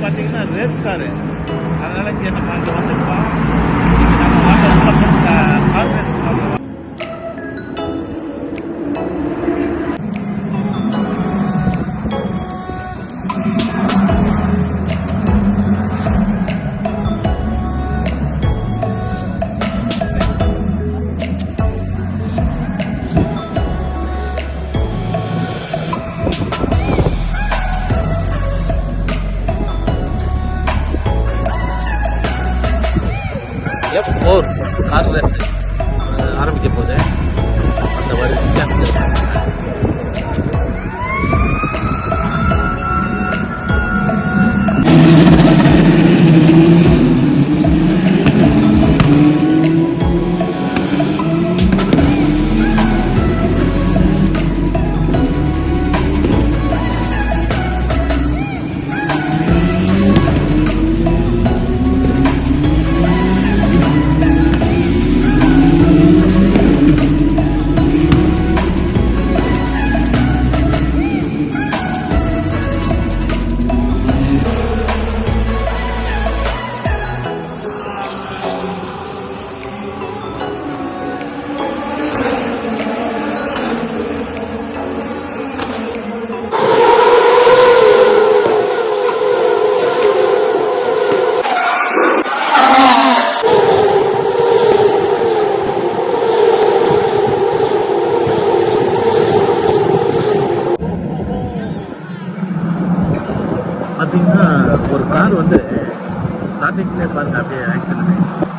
பார்த்தீங்கன்னா race car. அதனால இங்கே நம்ம அங்கே வந்துருக்கோம். கார் ரேஸ் பார்க்கலாம். F4 கார் ரேஸ் ஆரம்பிக்க போகுது. அந்த வரிசையாக அமைச்சிருக்காங்க. பார்த்தீங்கன்னா ஒரு கார் வந்து ஸ்டார்டிங்லேயே பாருங்க அப்படியே ஆக்சிடென்ட் ஆகிடுச்சு.